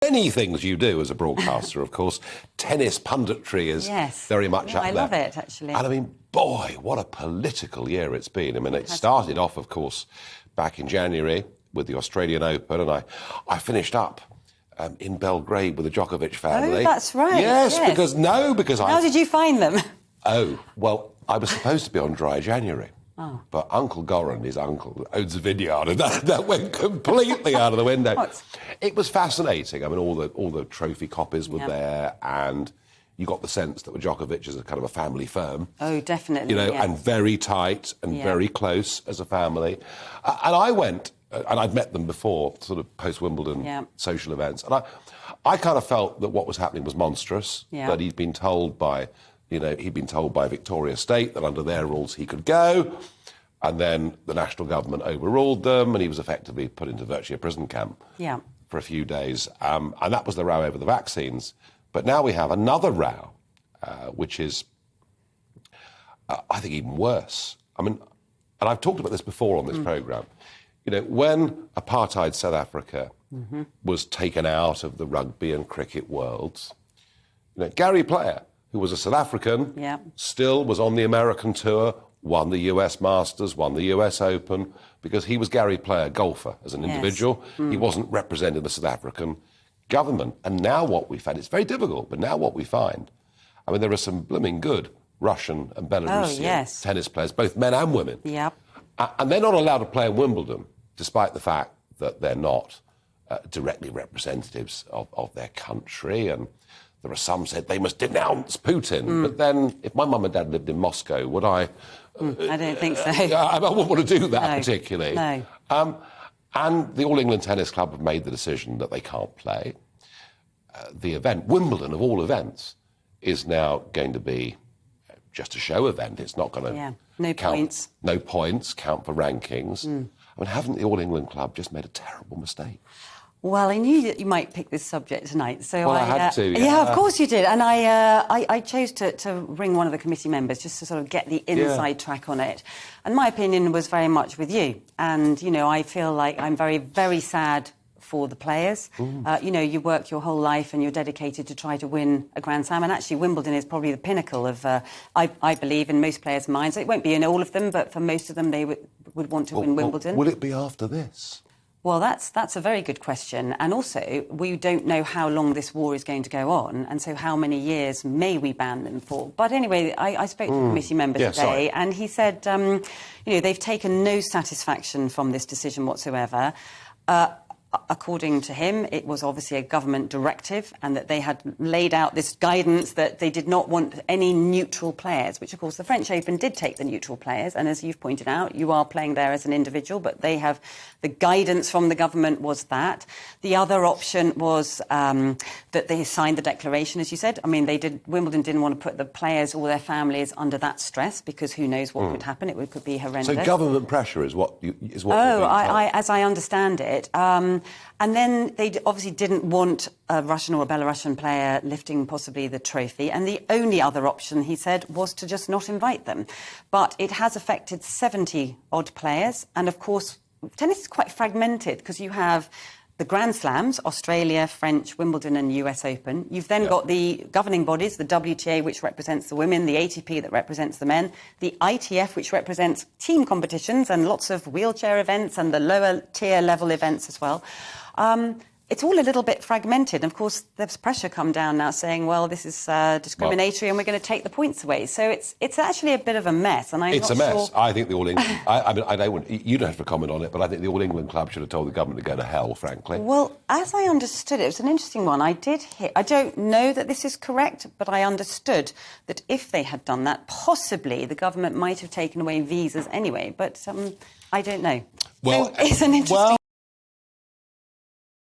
many things you do as a broadcaster, of course. Tennis punditry is very much up there. I love it, actually. And I mean, boy, what a political year it's been. I mean, it started off, of course, back in January with the Australian Open, and I finished up in Belgrade with the Djokovic family. Oh, that's right. Yes, because How did you find them? Oh, well, I was supposed to be on Dry January. Oh. But Uncle Goran, his uncle, owns a vineyard, and that went completely out of the window. It was fascinating. I mean, all the trophy copies were there, and you got the sense that Djokovic is a kind of a family firm. Oh, definitely. You know, and very tight and very close as a family. And I went, and I'd met them before, sort of post-Wimbledon social events, and I kind of felt that what was happening was monstrous, that he'd been told by Victoria State that under their rules he could go, and then the national government overruled them, and he was effectively put into virtually a prison camp for a few days. And that was the row over the vaccines. But now we have another row, which is, I think, even worse. I mean, and I've talked about this before on this programme. You know, when apartheid South Africa was taken out of the rugby and cricket worlds, you know, Gary Player, who was a South African, still was on the American tour, won the US Masters, won the US Open, because he was Gary Player, golfer, as an individual. He wasn't representing the South African government. And now what we find, it's very difficult, but now what we find, I mean, there are some blooming good Russian and Belarusian tennis players, both men and women. And they're not allowed to play in Wimbledon, despite the fact that they're not directly representatives of their country. And there are some said they must denounce Putin. But then, if my mum and dad lived in Moscow, would I... I don't think so. I wouldn't want to do that particularly. No. And the All England Tennis Club have made the decision that they can't play. The event, Wimbledon of all events, is now going to be just a show event. It's not going to no points, count for rankings. I mean, haven't the All England Club just made a terrible mistake? Well, I knew that you might pick this subject tonight, so I had to. Yeah, of course you did, and I chose to ring one of the committee members just to sort of get the inside track on it. And my opinion was very much with you, and you know, I feel like I'm very, very sad for the players. You know, you work your whole life and you're dedicated to try to win a Grand Slam, and actually Wimbledon is probably the pinnacle of, I believe, in most players' minds. It won't be in all of them, but for most of them, they would want to win Wimbledon. Will it be after this? Well, that's a very good question. And also, we don't know how long this war is going to go on, and so how many years may we ban them for. But anyway, I spoke to the committee member today, and he said, you know, they've taken no satisfaction from this decision whatsoever. According to him, it was obviously a government directive, and that they had laid out this guidance that they did not want any neutral players, which, of course, the French Open did take the neutral players. And as you've pointed out, you are playing there as an individual, but they have the guidance from the government was that. The other option was that they signed the declaration, as you said. I mean, Wimbledon didn't want to put the players or their families under that stress, because who knows what would happen. It could be horrendous. So government pressure is what as I understand it. And then they obviously didn't want a Russian or a Belarusian player lifting possibly the trophy. And the only other option, he said, was to just not invite them. But it has affected 70-odd players. And, of course, tennis is quite fragmented, because you have the Grand Slams, Australia, French, Wimbledon and US Open. You've then got the governing bodies, the WTA, which represents the women, the ATP that represents the men, the ITF, which represents team competitions and lots of wheelchair events and the lower tier level events as well. It's all a little bit fragmented. And of course, there's pressure come down now saying, well, this is discriminatory and we're going to take the points away. So it's actually a bit of a mess. And it's a mess. I think the All England... I mean, you don't have to comment on it, but I think the All England Club should have told the government to go to hell, frankly. Well, as I understood it, it was an interesting one. I don't know that this is correct, but I understood that if they had done that, possibly the government might have taken away visas anyway. But I don't know. Well, so it's an interesting...